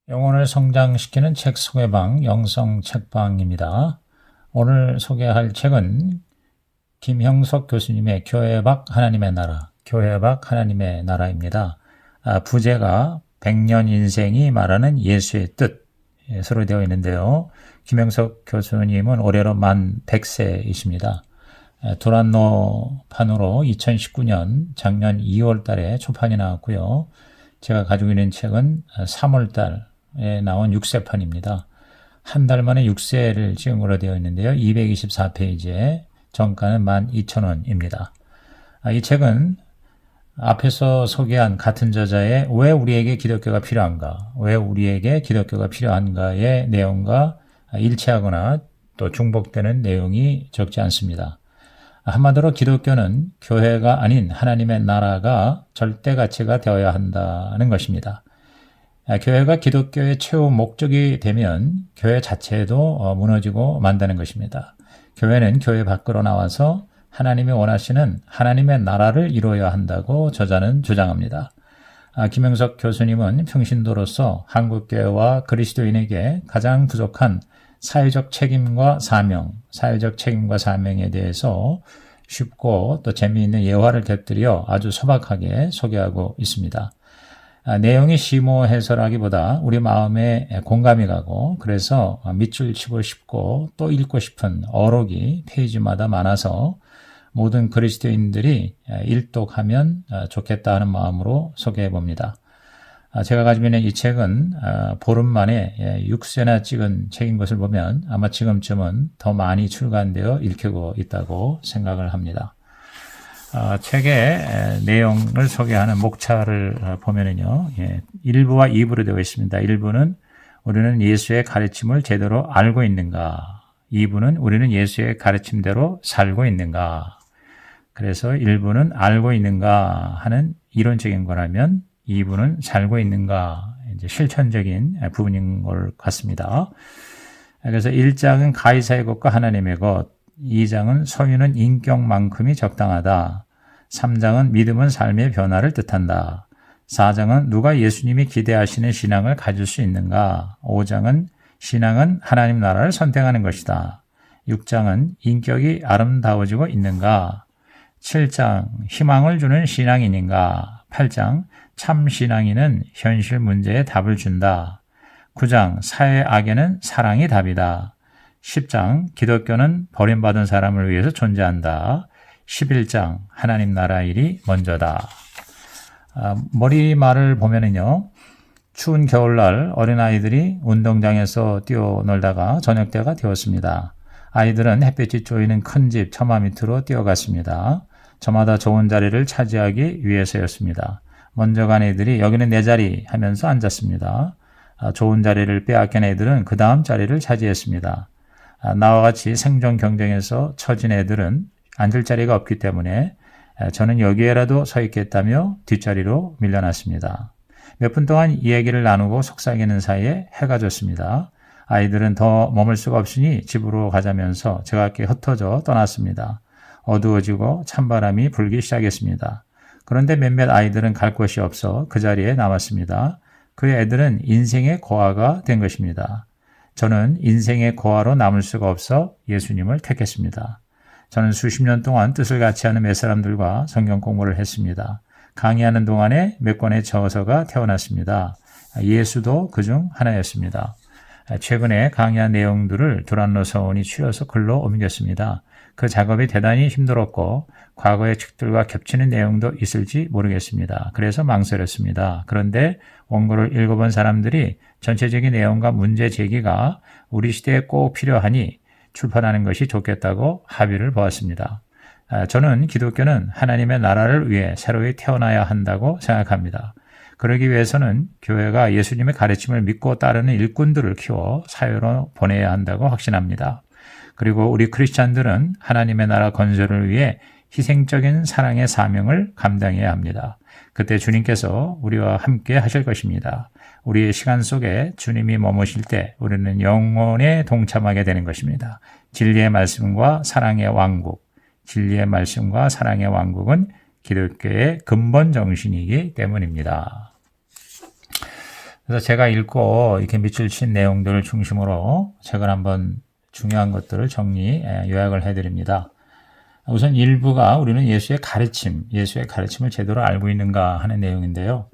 영혼을 성장시키는 책 소개방 영성 책방입니다. 오늘 소개할 책은 김형석 교수님의 교회 밖 하나님의 나라, 교회 밖 하나님의 나라입니다. 부제가 100년 인생이 말하는 예수의 뜻으로 되어 있는데요. 김형석 교수님은 올해로 만 100세이십니다. 두란노판으로 2019년 작년 2월 달에 초판이 나왔고요. 제가 가지고 있는 책은 3월 달에 나온 6세판입니다. 한 달 만에 6세를 찍은 걸로 되어 있는데요. 224페이지에 정가는 12,000원입니다. 이 책은 앞에서 소개한 같은 저자의 왜 우리에게 기독교가 필요한가, 왜 우리에게 기독교가 필요한가의 내용과 일치하거나 또 중복되는 내용이 적지 않습니다. 한마디로 기독교는 교회가 아닌 하나님의 나라가 절대 가치가 되어야 한다는 것입니다. 교회가 기독교의 최후 목적이 되면 교회 자체도 무너지고 만다는 것입니다. 교회는 교회 밖으로 나와서 하나님이 원하시는 하나님의 나라를 이루어야 한다고 저자는 주장합니다. 김형석 교수님은 평신도로서 한국교회와 그리스도인에게 가장 부족한 사회적 책임과 사명에 대해서 쉽고 또 재미있는 예화를 곁들여 아주 소박하게 소개하고 있습니다. 내용이 심오해서라기보다 우리 마음에 공감이 가고 그래서 밑줄 치고 싶고 또 읽고 싶은 어록이 페이지마다 많아서 모든 그리스도인들이 일독하면 좋겠다 하는 마음으로 소개해 봅니다. 제가 가지고 있는 이 책은 보름 만에 6세나 찍은 책인 것을 보면 아마 지금쯤은 더 많이 출간되어 읽히고 있다고 생각을 합니다. 책의 내용을 소개하는 목차를 보면은요, 1부와 2부로 되어 있습니다. 1부는 우리는 예수의 가르침을 제대로 알고 있는가, 2부는 우리는 예수의 가르침대로 살고 있는가. 그래서 1부는 알고 있는가 하는 이론적인 거라면 2부는 살고 있는가, 이제 실천적인 부분인 것 같습니다. 그래서 1장은 가이사의 것과 하나님의 것, 2장은 소유는 인격만큼이 적당하다, 3장은 믿음은 삶의 변화를 뜻한다, 4장은 누가 예수님이 기대하시는 신앙을 가질 수 있는가, 5장은 신앙은 하나님 나라를 선택하는 것이다, 6장은 인격이 아름다워지고 있는가, 7장 희망을 주는 신앙인인가, 8장 참 신앙인은 현실 문제에 답을 준다, 9장 사회 악에는 사랑이 답이다, 10장 기독교는 버림받은 사람을 위해서 존재한다, 11장 하나님 나라 일이 먼저다. 머리말을 보면은요, 추운 겨울날 어린아이들이 운동장에서 뛰어놀다가 저녁때가 되었습니다. 아이들은 햇빛이 쪼이는 큰 집 처마 밑으로 뛰어갔습니다. 저마다 좋은 자리를 차지하기 위해서였습니다. 먼저 간 애들이 여기는 내 자리 하면서 앉았습니다. 좋은 자리를 빼앗긴 애들은 그 다음 자리를 차지했습니다. 나와 같이 생존 경쟁에서 처진 애들은 앉을 자리가 없기 때문에 저는 여기에라도 서 있겠다며 뒷자리로 밀려났습니다. 몇 분 동안 이야기를 나누고 속삭이는 사이에 해가 졌습니다. 아이들은 더 머물 수가 없으니 집으로 가자면서 제가 함께 흩어져 떠났습니다. 어두워지고 찬바람이 불기 시작했습니다. 그런데 몇몇 아이들은 갈 곳이 없어 그 자리에 남았습니다. 그 애들은 인생의 고아가 된 것입니다. 저는 인생의 고아로 남을 수가 없어 예수님을 택했습니다. 저는 수십 년 동안 뜻을 같이 하는 몇 사람들과 성경 공부를 했습니다. 강의하는 동안에 몇 권의 저서가 태어났습니다. 예수도 그중 하나였습니다. 최근에 강의한 내용들을 두란노 서원이 추려서 글로 옮겼습니다. 그 작업이 대단히 힘들었고 과거의 책들과 겹치는 내용도 있을지 모르겠습니다. 그래서 망설였습니다. 그런데 원고를 읽어본 사람들이 전체적인 내용과 문제 제기가 우리 시대에 꼭 필요하니 출판하는 것이 좋겠다고 합의를 보았습니다. 저는 기독교는 하나님의 나라를 위해 새로이 태어나야 한다고 생각합니다. 그러기 위해서는 교회가 예수님의 가르침을 믿고 따르는 일꾼들을 키워 사회로 보내야 한다고 확신합니다. 그리고 우리 크리스찬들은 하나님의 나라 건설을 위해 희생적인 사랑의 사명을 감당해야 합니다. 그때 주님께서 우리와 함께 하실 것입니다. 우리의 시간 속에 주님이 머무실 때 우리는 영원에 동참하게 되는 것입니다. 진리의 말씀과 사랑의 왕국, 진리의 말씀과 사랑의 왕국은 기독교의 근본 정신이기 때문입니다. 그래서 제가 읽고 이렇게 밑줄 친 내용들을 중심으로 책을 한번 중요한 것들을 요약을 해드립니다. 우선 1부가 우리는 예수의 가르침을 제대로 알고 있는가 하는 내용인데요.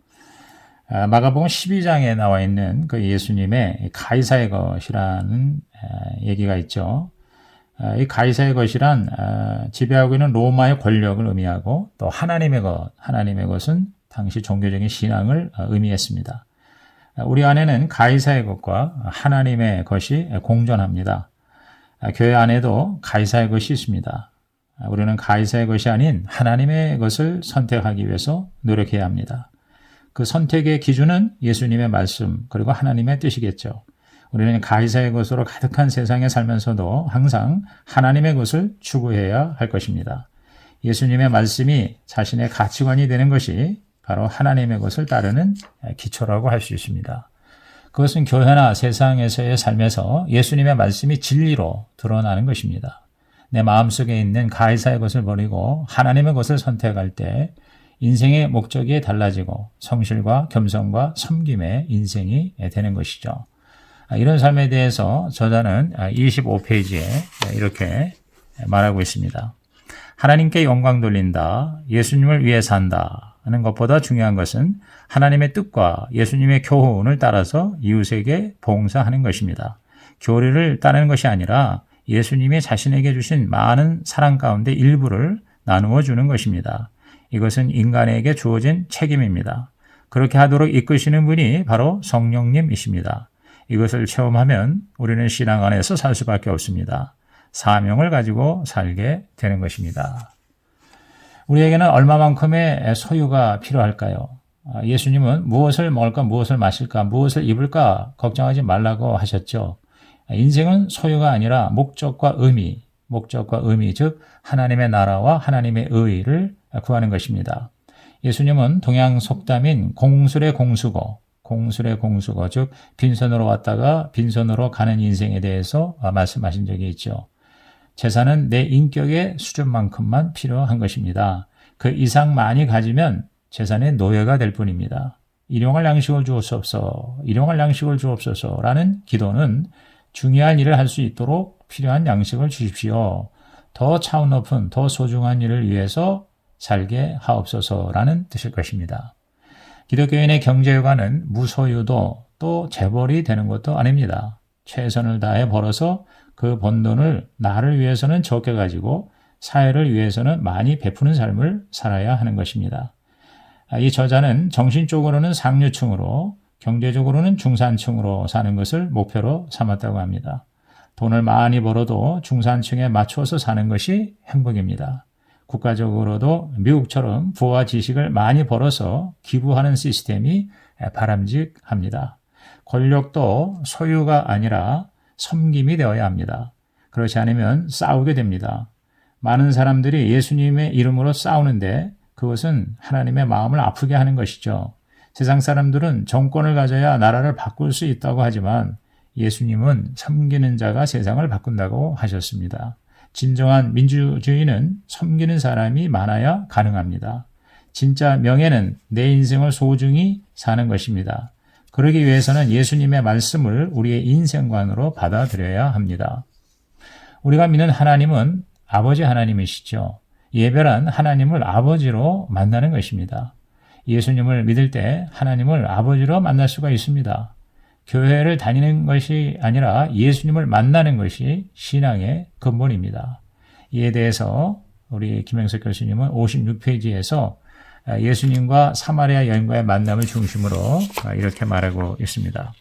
마가복음 12장에 나와 있는 그 예수님의 가이사의 것이라는 얘기가 있죠. 이 가이사의 것이란 지배하고 있는 로마의 권력을 의미하고 또 하나님의 것은 당시 종교적인 신앙을 의미했습니다. 우리 안에는 가이사의 것과 하나님의 것이 공존합니다. 교회 안에도 가이사의 것이 있습니다. 우리는 가이사의 것이 아닌 하나님의 것을 선택하기 위해서 노력해야 합니다. 그 선택의 기준은 예수님의 말씀 그리고 하나님의 뜻이겠죠. 우리는 가이사의 것으로 가득한 세상에 살면서도 항상 하나님의 것을 추구해야 할 것입니다. 예수님의 말씀이 자신의 가치관이 되는 것이 바로 하나님의 것을 따르는 기초라고 할 수 있습니다. 그것은 교회나 세상에서의 삶에서 예수님의 말씀이 진리로 드러나는 것입니다. 내 마음속에 있는 가이사의 것을 버리고 하나님의 것을 선택할 때 인생의 목적이 달라지고 성실과 겸손과 섬김의 인생이 되는 것이죠. 이런 삶에 대해서 저자는 25페이지에 이렇게 말하고 있습니다. 하나님께 영광 돌린다. 예수님을 위해 산다. 하는 것보다 중요한 것은 하나님의 뜻과 예수님의 교훈을 따라서 이웃에게 봉사하는 것입니다. 교리를 따르는 것이 아니라 예수님이 자신에게 주신 많은 사랑 가운데 일부를 나누어 주는 것입니다. 이것은 인간에게 주어진 책임입니다. 그렇게 하도록 이끄시는 분이 바로 성령님이십니다. 이것을 체험하면 우리는 신앙 안에서 살 수밖에 없습니다. 사명을 가지고 살게 되는 것입니다. 우리에게는 얼마만큼의 소유가 필요할까요? 예수님은 무엇을 먹을까, 무엇을 마실까, 무엇을 입을까 걱정하지 말라고 하셨죠. 인생은 소유가 아니라 목적과 의미, 즉 하나님의 나라와 하나님의 의를 구하는 것입니다. 예수님은 동양 속담인 공술의 공수고, 즉 빈손으로 왔다가 빈손으로 가는 인생에 대해서 말씀하신 적이 있죠. 재산은 내 인격의 수준만큼만 필요한 것입니다. 그 이상 많이 가지면 재산의 노예가 될 뿐입니다. 일용할 양식을 주옵소서라는 기도는 중요한 일을 할 수 있도록 필요한 양식을 주십시오. 더 차원 높은, 더 소중한 일을 위해서 살게 하옵소서라는 뜻일 것입니다. 기독교인의 경제여가는 무소유도 또 재벌이 되는 것도 아닙니다. 최선을 다해 벌어서 그 번 돈을 나를 위해서는 적게 가지고 사회를 위해서는 많이 베푸는 삶을 살아야 하는 것입니다. 이 저자는 정신적으로는 상류층으로 경제적으로는 중산층으로 사는 것을 목표로 삼았다고 합니다. 돈을 많이 벌어도 중산층에 맞춰서 사는 것이 행복입니다. 국가적으로도 미국처럼 부와 지식을 많이 벌어서 기부하는 시스템이 바람직합니다. 권력도 소유가 아니라 섬김이 되어야 합니다. 그렇지 않으면 싸우게 됩니다. 많은 사람들이 예수님의 이름으로 싸우는데 그것은 하나님의 마음을 아프게 하는 것이죠. 세상 사람들은 정권을 가져야 나라를 바꿀 수 있다고 하지만 예수님은 섬기는 자가 세상을 바꾼다고 하셨습니다. 진정한 민주주의는 섬기는 사람이 많아야 가능합니다. 진짜 명예는 내 인생을 소중히 사는 것입니다. 그러기 위해서는 예수님의 말씀을 우리의 인생관으로 받아들여야 합니다. 우리가 믿는 하나님은 아버지 하나님이시죠. 예별한 하나님을 아버지로 만나는 것입니다. 예수님을 믿을 때 하나님을 아버지로 만날 수가 있습니다. 교회를 다니는 것이 아니라 예수님을 만나는 것이 신앙의 근본입니다. 이에 대해서 우리 김영석 교수님은 56페이지에서 예수님과 사마리아 여인과의 만남을 중심으로 이렇게 말하고 있습니다.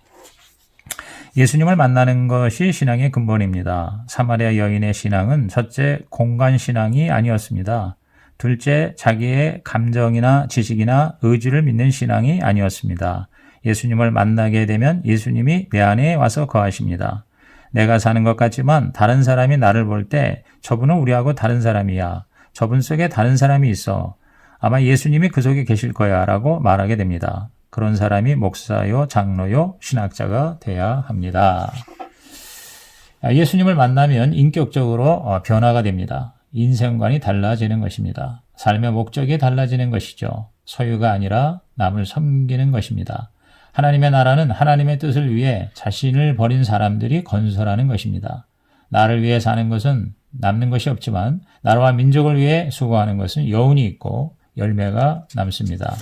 예수님을 만나는 것이 신앙의 근본입니다. 사마리아 여인의 신앙은 첫째, 공간 신앙이 아니었습니다. 둘째, 자기의 감정이나 지식이나 의지를 믿는 신앙이 아니었습니다. 예수님을 만나게 되면 예수님이 내 안에 와서 거하십니다. 내가 사는 것 같지만 다른 사람이 나를 볼 때 저분은 우리하고 다른 사람이야. 저분 속에 다른 사람이 있어. 아마 예수님이 그 속에 계실 거야 라고 말하게 됩니다. 그런 사람이 목사요, 장로요, 신학자가 돼야 합니다. 예수님을 만나면 인격적으로 변화가 됩니다. 인생관이 달라지는 것입니다. 삶의 목적이 달라지는 것이죠. 소유가 아니라 남을 섬기는 것입니다. 하나님의 나라는 하나님의 뜻을 위해 자신을 버린 사람들이 건설하는 것입니다. 나를 위해 사는 것은 남는 것이 없지만 나라와 민족을 위해 수고하는 것은 여운이 있고 열매가 남습니다.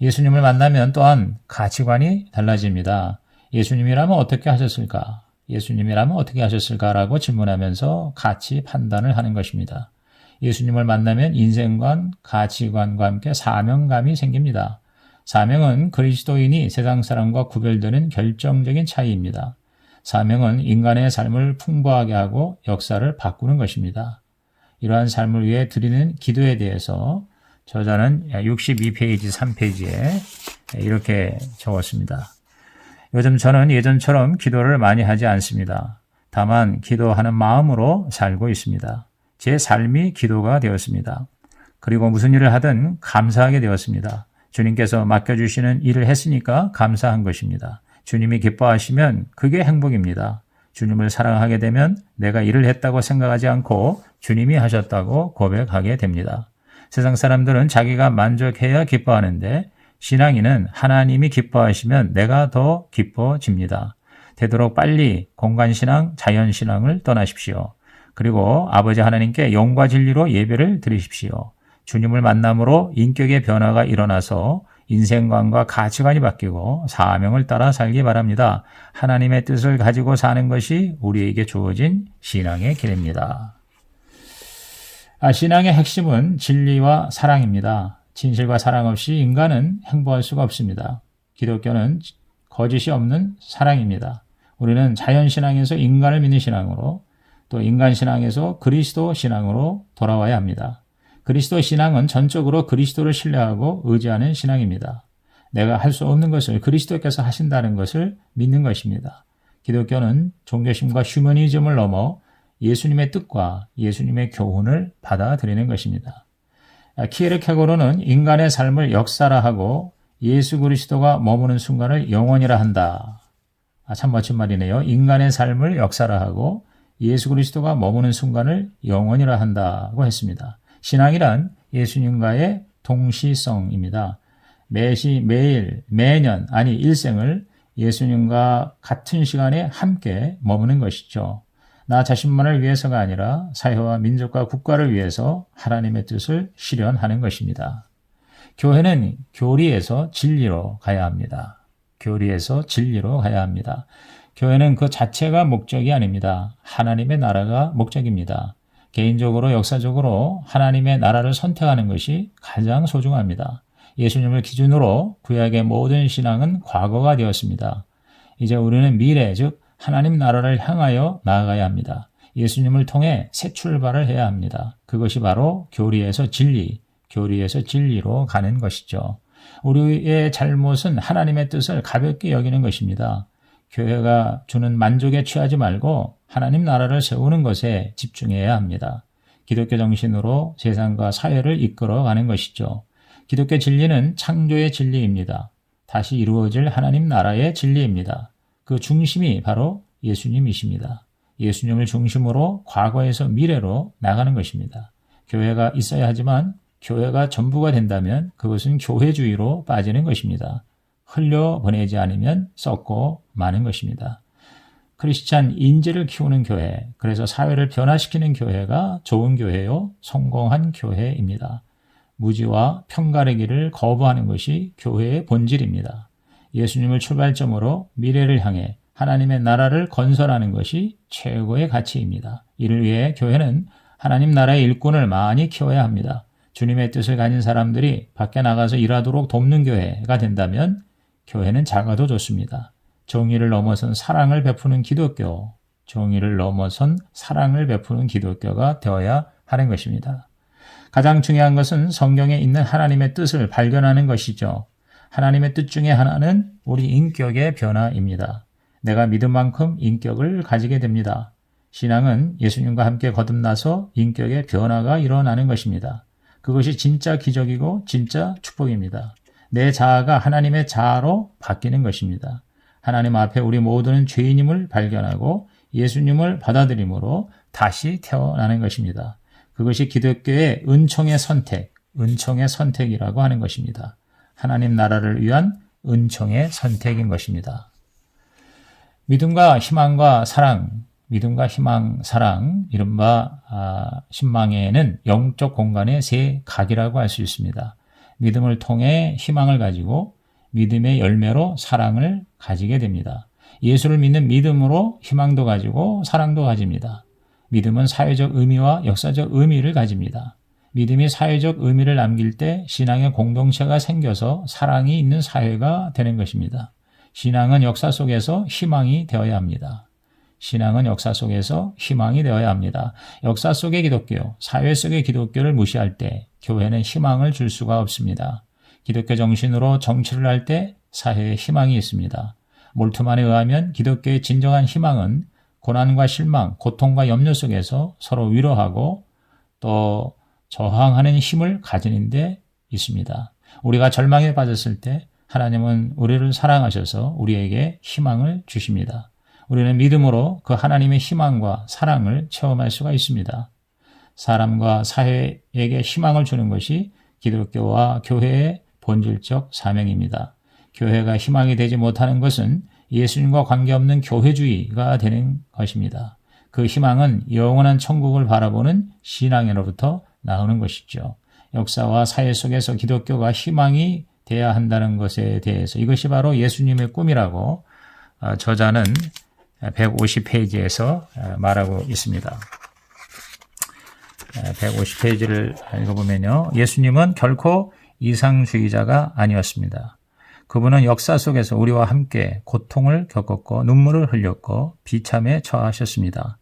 예수님을 만나면 또한 가치관이 달라집니다. 예수님이라면 어떻게 하셨을까? 예수님이라면 어떻게 하셨을까라고 질문하면서 가치 판단을 하는 것입니다. 예수님을 만나면 인생관, 가치관과 함께 사명감이 생깁니다. 사명은 그리스도인이 세상 사람과 구별되는 결정적인 차이입니다. 사명은 인간의 삶을 풍부하게 하고 역사를 바꾸는 것입니다. 이러한 삶을 위해 드리는 기도에 대해서 저자는 62페이지 3페이지에 이렇게 적었습니다. 요즘 저는 예전처럼 기도를 많이 하지 않습니다. 다만 기도하는 마음으로 살고 있습니다. 제 삶이 기도가 되었습니다. 그리고 무슨 일을 하든 감사하게 되었습니다. 주님께서 맡겨주시는 일을 했으니까 감사한 것입니다. 주님이 기뻐하시면 그게 행복입니다. 주님을 사랑하게 되면 내가 일을 했다고 생각하지 않고 주님이 하셨다고 고백하게 됩니다. 세상 사람들은 자기가 만족해야 기뻐하는데 신앙인은 하나님이 기뻐하시면 내가 더 기뻐집니다. 되도록 빨리 공간신앙, 자연신앙을 떠나십시오. 그리고 아버지 하나님께 영과 진리로 예배를 드리십시오. 주님을 만남으로 인격의 변화가 일어나서 인생관과 가치관이 바뀌고 사명을 따라 살기 바랍니다. 하나님의 뜻을 가지고 사는 것이 우리에게 주어진 신앙의 길입니다. 신앙의 핵심은 진리와 사랑입니다. 진실과 사랑 없이 인간은 행복할 수가 없습니다. 기독교는 거짓이 없는 사랑입니다. 우리는 자연신앙에서 인간을 믿는 신앙으로 또 인간신앙에서 그리스도 신앙으로 돌아와야 합니다. 그리스도 신앙은 전적으로 그리스도를 신뢰하고 의지하는 신앙입니다. 내가 할 수 없는 것을 그리스도께서 하신다는 것을 믿는 것입니다. 기독교는 종교심과 휴머니즘을 넘어 예수님의 뜻과 예수님의 교훈을 받아들이는 것입니다. 키에르케고르는 인간의 삶을 역사라하고 예수 그리스도가 머무는 순간을 영원이라 한다. 참 멋진 말이네요. 인간의 삶을 역사라하고 예수 그리스도가 머무는 순간을 영원이라 한다고 했습니다. 신앙이란 예수님과의 동시성입니다. 매일, 매년, 아니 일생을 예수님과 같은 시간에 함께 머무는 것이죠. 나 자신만을 위해서가 아니라 사회와 민족과 국가를 위해서 하나님의 뜻을 실현하는 것입니다. 교회는 교리에서 진리로 가야 합니다. 교리에서 진리로 가야 합니다. 교회는 그 자체가 목적이 아닙니다. 하나님의 나라가 목적입니다. 개인적으로 역사적으로 하나님의 나라를 선택하는 것이 가장 소중합니다. 예수님을 기준으로 구약의 모든 신앙은 과거가 되었습니다. 이제 우리는 미래, 즉 하나님 나라를 향하여 나아가야 합니다. 예수님을 통해 새 출발을 해야 합니다. 그것이 바로 교리에서 진리, 교리에서 진리로 가는 것이죠. 우리의 잘못은 하나님의 뜻을 가볍게 여기는 것입니다. 교회가 주는 만족에 취하지 말고 하나님 나라를 세우는 것에 집중해야 합니다. 기독교 정신으로 세상과 사회를 이끌어가는 것이죠. 기독교 진리는 창조의 진리입니다. 다시 이루어질 하나님 나라의 진리입니다. 그 중심이 바로 예수님이십니다. 예수님을 중심으로 과거에서 미래로 나가는 것입니다. 교회가 있어야 하지만 교회가 전부가 된다면 그것은 교회주의로 빠지는 것입니다. 흘려보내지 않으면 썩고 마는 것입니다. 크리스찬 인재를 키우는 교회, 그래서 사회를 변화시키는 교회가 좋은 교회요, 성공한 교회입니다. 무지와 편가르기를 거부하는 것이 교회의 본질입니다. 예수님을 출발점으로 미래를 향해 하나님의 나라를 건설하는 것이 최고의 가치입니다. 이를 위해 교회는 하나님 나라의 일꾼을 많이 키워야 합니다. 주님의 뜻을 가진 사람들이 밖에 나가서 일하도록 돕는 교회가 된다면 교회는 작아도 좋습니다. 정의를 넘어선 사랑을 베푸는 기독교, 정의를 넘어선 사랑을 베푸는 기독교가 되어야 하는 것입니다. 가장 중요한 것은 성경에 있는 하나님의 뜻을 발견하는 것이죠. 하나님의 뜻 중에 하나는 우리 인격의 변화입니다. 내가 믿은 만큼 인격을 가지게 됩니다. 신앙은 예수님과 함께 거듭나서 인격의 변화가 일어나는 것입니다. 그것이 진짜 기적이고 진짜 축복입니다. 내 자아가 하나님의 자아로 바뀌는 것입니다. 하나님 앞에 우리 모두는 죄인임을 발견하고 예수님을 받아들임으로 다시 태어나는 것입니다. 그것이 기독교의 은총의 선택, 은총의 선택이라고 하는 것입니다. 하나님 나라를 위한 은총의 선택인 것입니다. 믿음과 희망과 사랑, 믿음과 희망, 사랑, 이른바 신망에는 영적 공간의 세 각이라고 할 수 있습니다. 믿음을 통해 희망을 가지고 믿음의 열매로 사랑을 가지게 됩니다. 예수를 믿는 믿음으로 희망도 가지고 사랑도 가집니다. 믿음은 사회적 의미와 역사적 의미를 가집니다. 믿음이 사회적 의미를 남길 때 신앙의 공동체가 생겨서 사랑이 있는 사회가 되는 것입니다. 신앙은 역사 속에서 희망이 되어야 합니다. 신앙은 역사 속에서 희망이 되어야 합니다. 역사 속의 기독교, 사회 속의 기독교를 무시할 때 교회는 희망을 줄 수가 없습니다. 기독교 정신으로 정치를 할 때 사회에 희망이 있습니다. 몰트만에 의하면 기독교의 진정한 희망은 고난과 실망, 고통과 염려 속에서 서로 위로하고 또 저항하는 힘을 가지는 데 있습니다. 우리가 절망에 빠졌을 때 하나님은 우리를 사랑하셔서 우리에게 희망을 주십니다. 우리는 믿음으로 그 하나님의 희망과 사랑을 체험할 수가 있습니다. 사람과 사회에게 희망을 주는 것이 기독교와 교회의 본질적 사명입니다. 교회가 희망이 되지 못하는 것은 예수님과 관계없는 교회주의가 되는 것입니다. 그 희망은 영원한 천국을 바라보는 신앙으로부터 나오는 것이죠. 역사와 사회 속에서 기독교가 희망이 돼야 한다는 것에 대해서 이것이 바로 예수님의 꿈이라고 저자는 150페이지에서 말하고 있습니다. 150페이지를 읽어보면요. 예수님은 결코 이상주의자가 아니었습니다. 그분은 역사 속에서 우리와 함께 고통을 겪었고 눈물을 흘렸고 비참에 처하셨습니다.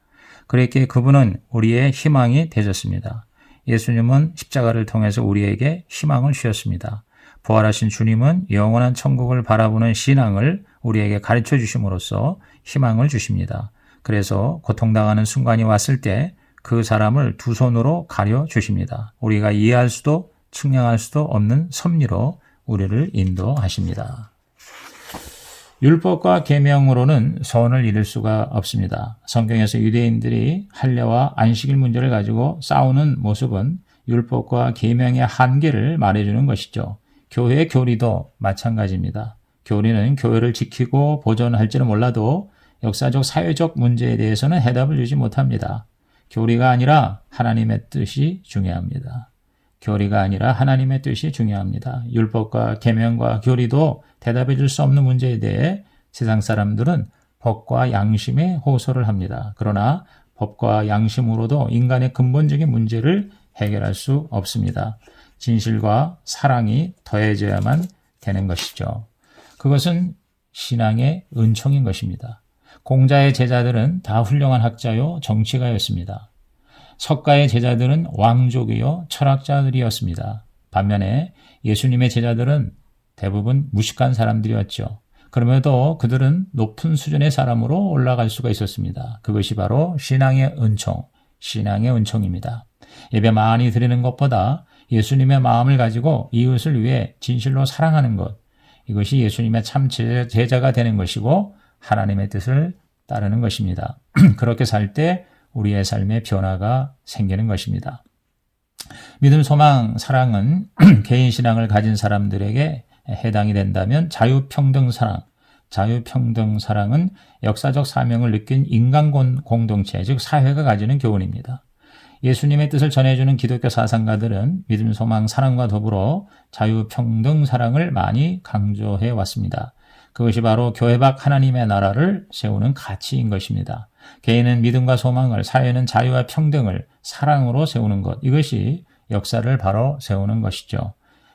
그렇기에 그분은 우리의 희망이 되셨습니다. 예수님은 십자가를 통해서 우리에게 희망을 주셨습니다. 부활하신 주님은 영원한 천국을 바라보는 신앙을 우리에게 가르쳐 주심으로써 희망을 주십니다. 그래서 고통당하는 순간이 왔을 때 그 사람을 두 손으로 가려 주십니다. 우리가 이해할 수도 측량할 수도 없는 섭리로 우리를 인도하십니다. 율법과 계명으로는 소원을 이룰 수가 없습니다. 성경에서 유대인들이 할례와 안식일 문제를 가지고 싸우는 모습은 율법과 계명의 한계를 말해주는 것이죠. 교회의 교리도 마찬가지입니다. 교리는 교회를 지키고 보존할지는 몰라도 역사적 사회적 문제에 대해서는 해답을 주지 못합니다. 교리가 아니라 하나님의 뜻이 중요합니다. 교리가 아니라 하나님의 뜻이 중요합니다. 율법과 계명과 교리도 대답해 줄 수 없는 문제에 대해 세상 사람들은 법과 양심에 호소를 합니다. 그러나 법과 양심으로도 인간의 근본적인 문제를 해결할 수 없습니다. 진실과 사랑이 더해져야만 되는 것이죠. 그것은 신앙의 은총인 것입니다. 공자의 제자들은 다 훌륭한 학자요 정치가였습니다. 석가의 제자들은 왕족이요 철학자들이었습니다. 반면에 예수님의 제자들은 대부분 무식한 사람들이었죠. 그럼에도 그들은 높은 수준의 사람으로 올라갈 수가 있었습니다. 그것이 바로 신앙의 은총, 신앙의 은총입니다. 예배 많이 드리는 것보다 예수님의 마음을 가지고 이웃을 위해 진실로 사랑하는 것, 이것이 예수님의 참 제자가 되는 것이고 하나님의 뜻을 따르는 것입니다. 그렇게 살 때 우리의 삶에 변화가 생기는 것입니다. 믿음, 소망, 사랑은 개인 신앙을 가진 사람들에게 해당이 된다면 자유평등 사랑, 자유평등 사랑은 역사적 사명을 느낀 인간 공동체, 즉 사회가 가지는 교훈입니다. 예수님의 뜻을 전해주는 기독교 사상가들은 믿음, 소망, 사랑과 더불어 자유평등 사랑을 많이 강조해 왔습니다. 그것이 바로 교회 밖 하나님의 나라를 세우는 가치인 것입니다. 개인은 믿음과 소망을, 사회는 자유와 평등을 사랑으로 세우는 것, 이것이 역사를 바로 세우는 것이죠.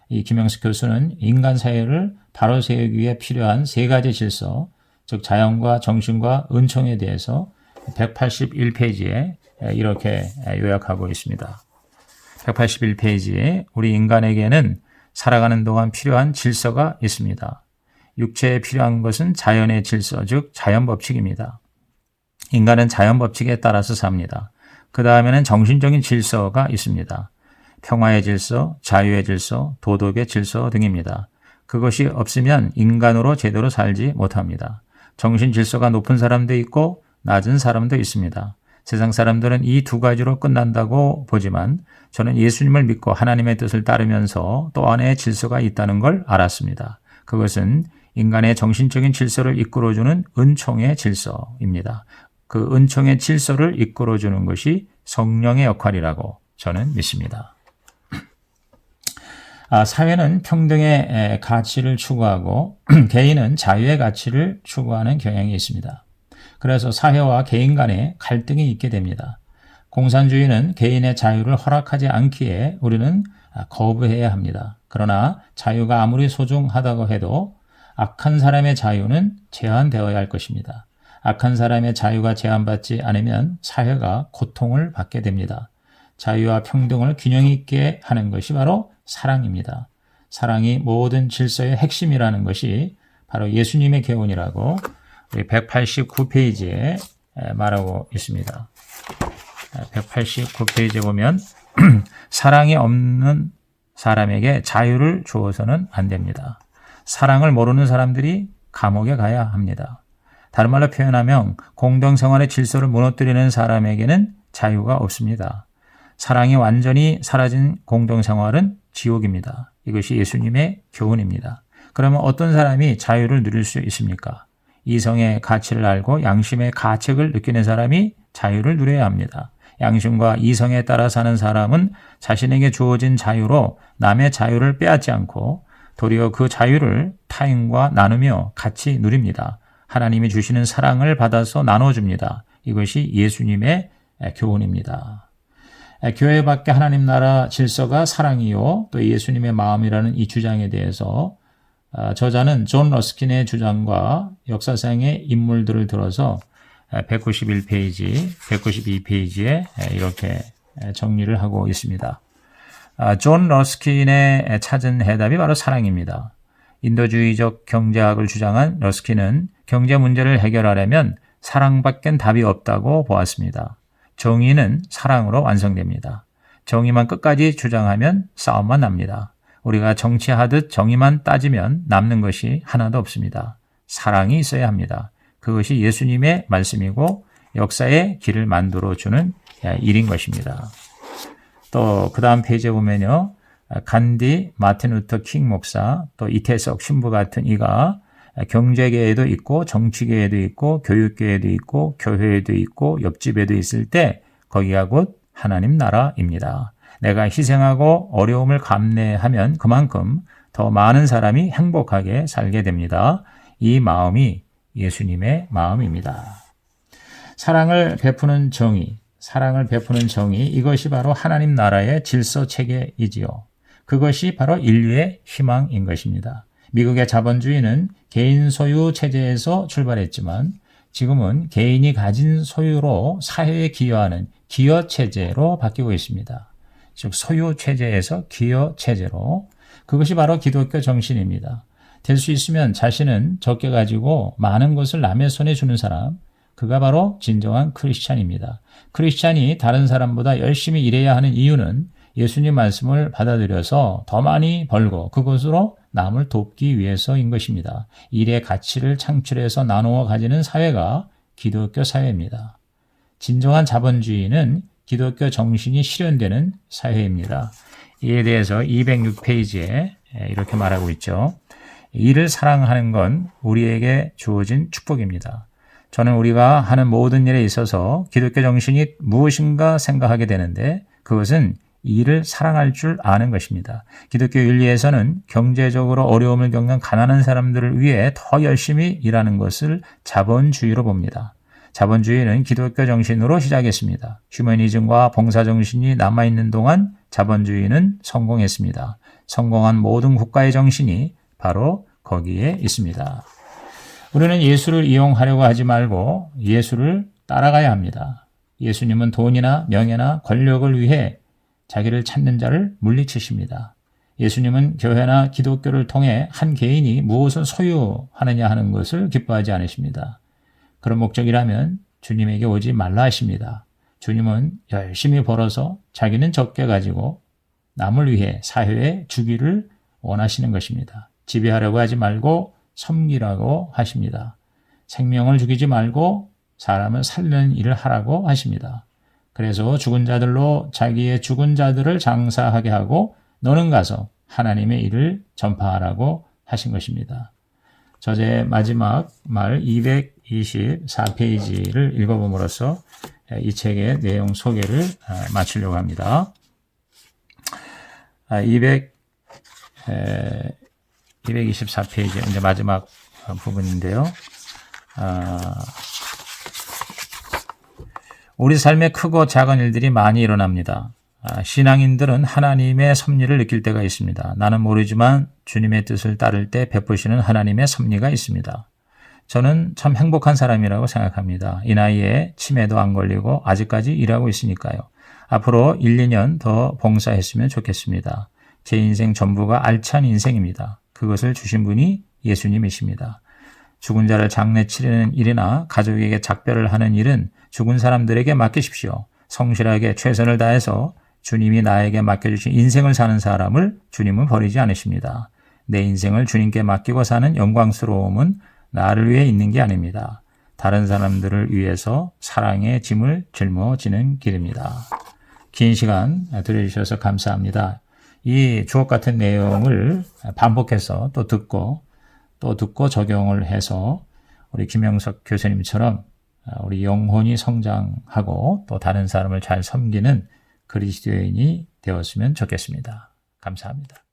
이 김영숙 교수는 인간 사회를 바로 세우기 위해 필요한 세 가지 질서, 즉 자연과 정신과 은총에 대해서 181페이지에 이렇게 요약하고 있습니다. 181페이지에 우리 인간에게는 살아가는 동안 필요한 질서가 있습니다. 육체에 필요한 것은 자연의 질서, 즉 자연법칙입니다. 인간은 자연법칙에 따라서 삽니다. 그 다음에는 정신적인 질서가 있습니다. 평화의 질서, 자유의 질서, 도덕의 질서 등입니다. 그것이 없으면 인간으로 제대로 살지 못합니다. 정신 질서가 높은 사람도 있고 낮은 사람도 있습니다. 세상 사람들은 이 두 가지로 끝난다고 보지만 저는 예수님을 믿고 하나님의 뜻을 따르면서 또 안에 질서가 있다는 걸 알았습니다. 그것은 인간의 정신적인 질서를 이끌어주는 은총의 질서입니다. 그 은총의 질서를 이끌어주는 것이 성령의 역할이라고 저는 믿습니다. 사회는 평등의 가치를 추구하고 개인은 자유의 가치를 추구하는 경향이 있습니다. 그래서 사회와 개인 간에 갈등이 있게 됩니다. 공산주의는 개인의 자유를 허락하지 않기에 우리는 거부해야 합니다. 그러나 자유가 아무리 소중하다고 해도 악한 사람의 자유는 제한되어야 할 것입니다. 악한 사람의 자유가 제한받지 않으면 사회가 고통을 받게 됩니다. 자유와 평등을 균형 있게 하는 것이 바로 사랑입니다. 사랑이 모든 질서의 핵심이라는 것이 바로 예수님의 교훈이라고 우리 189페이지에 말하고 있습니다. 189페이지에 보면 사랑이 없는 사람에게 자유를 주어서는 안 됩니다. 사랑을 모르는 사람들이 감옥에 가야 합니다. 다른 말로 표현하면 공동생활의 질서를 무너뜨리는 사람에게는 자유가 없습니다. 사랑이 완전히 사라진 공동생활은 지옥입니다. 이것이 예수님의 교훈입니다. 그러면 어떤 사람이 자유를 누릴 수 있습니까? 이성의 가치를 알고 양심의 가책을 느끼는 사람이 자유를 누려야 합니다. 양심과 이성에 따라 사는 사람은 자신에게 주어진 자유로 남의 자유를 빼앗지 않고 도리어 그 자유를 타인과 나누며 같이 누립니다. 하나님이 주시는 사랑을 받아서 나눠줍니다. 이것이 예수님의 교훈입니다. 교회 밖에 하나님 나라 질서가 사랑이요 또 예수님의 마음이라는 이 주장에 대해서 저자는 존 러스킨의 주장과 역사상의 인물들을 들어서 191페이지, 192페이지에 이렇게 정리를 하고 있습니다. 존 러스킨의 찾은 해답이 바로 사랑입니다. 인도주의적 경제학을 주장한 러스킨은 경제 문제를 해결하려면 사랑밖엔 답이 없다고 보았습니다. 정의는 사랑으로 완성됩니다. 정의만 끝까지 주장하면 싸움만 납니다. 우리가 정치하듯 정의만 따지면 남는 것이 하나도 없습니다. 사랑이 있어야 합니다. 그것이 예수님의 말씀이고 역사의 길을 만들어주는 일인 것입니다. 또 그 다음 페이지에 보면요. 간디, 마틴 루터 킹 목사, 또 이태석 신부 같은 이가 경제계에도 있고 정치계에도 있고 교육계에도 있고 교회에도 있고 옆집에도 있을 때 거기가 곧 하나님 나라입니다. 내가 희생하고 어려움을 감내하면 그만큼 더 많은 사람이 행복하게 살게 됩니다. 이 마음이 예수님의 마음입니다. 사랑을 베푸는 정의, 이것이 바로 하나님 나라의 질서 체계이지요. 그것이 바로 인류의 희망인 것입니다. 미국의 자본주의는 개인 소유 체제에서 출발했지만 지금은 개인이 가진 소유로 사회에 기여하는 기여 체제로 바뀌고 있습니다. 즉 소유 체제에서 기여 체제로 그것이 바로 기독교 정신입니다. 될 수 있으면 자신은 적게 가지고 많은 것을 남의 손에 주는 사람, 그가 바로 진정한 크리스찬입니다. 크리스찬이 다른 사람보다 열심히 일해야 하는 이유는 예수님 말씀을 받아들여서 더 많이 벌고 그것으로 남을 돕기 위해서인 것입니다. 일의 가치를 창출해서 나누어 가지는 사회가 기독교 사회입니다. 진정한 자본주의는 기독교 정신이 실현되는 사회입니다. 이에 대해서 206페이지에 이렇게 말하고 있죠. 일을 사랑하는 건 우리에게 주어진 축복입니다. 저는 우리가 하는 모든 일에 있어서 기독교 정신이 무엇인가 생각하게 되는데 그것은 일을 사랑할 줄 아는 것입니다. 기독교 윤리에서는 경제적으로 어려움을 겪는 가난한 사람들을 위해 더 열심히 일하는 것을 자본주의로 봅니다. 자본주의는 기독교 정신으로 시작했습니다. 휴머니즘과 봉사정신이 남아있는 동안 자본주의는 성공했습니다. 성공한 모든 국가의 정신이 바로 거기에 있습니다. 우리는 예수를 이용하려고 하지 말고 예수를 따라가야 합니다. 예수님은 돈이나 명예나 권력을 위해 자기를 찾는 자를 물리치십니다. 예수님은 교회나 기독교를 통해 한 개인이 무엇을 소유하느냐 하는 것을 기뻐하지 않으십니다. 그런 목적이라면 주님에게 오지 말라 하십니다. 주님은 열심히 벌어서 자기는 적게 가지고 남을 위해 사회에 주기를 원하시는 것입니다. 지배하려고 하지 말고 섬기라고 하십니다. 생명을 죽이지 말고 사람을 살리는 일을 하라고 하십니다. 그래서 죽은 자들로 자기의 죽은 자들을 장사하게 하고 너는 가서 하나님의 일을 전파하라고 하신 것입니다. 저자의 마지막 말 224페이지를 읽어봄으로써 이 책의 내용 소개를 마치려고 합니다. 224페이지 이제 마지막 부분인데요. 우리 삶에 크고 작은 일들이 많이 일어납니다. 신앙인들은 하나님의 섭리를 느낄 때가 있습니다. 나는 모르지만 주님의 뜻을 따를 때 베푸시는 하나님의 섭리가 있습니다. 저는 참 행복한 사람이라고 생각합니다. 이 나이에 치매도 안 걸리고 아직까지 일하고 있으니까요. 앞으로 1, 2년 더 봉사했으면 좋겠습니다. 제 인생 전부가 알찬 인생입니다. 그것을 주신 분이 예수님이십니다. 죽은 자를 장례 치르는 일이나 가족에게 작별을 하는 일은 죽은 사람들에게 맡기십시오. 성실하게 최선을 다해서 주님이 나에게 맡겨주신 인생을 사는 사람을 주님은 버리지 않으십니다. 내 인생을 주님께 맡기고 사는 영광스러움은 나를 위해 있는 게 아닙니다. 다른 사람들을 위해서 사랑의 짐을 짊어지는 길입니다. 긴 시간 들어주셔서 감사합니다. 이 주옥 같은 내용을 반복해서 또 듣고 적용을 해서 우리 김영석 교수님처럼 우리 영혼이 성장하고 또 다른 사람을 잘 섬기는 그리스도인이 되었으면 좋겠습니다. 감사합니다.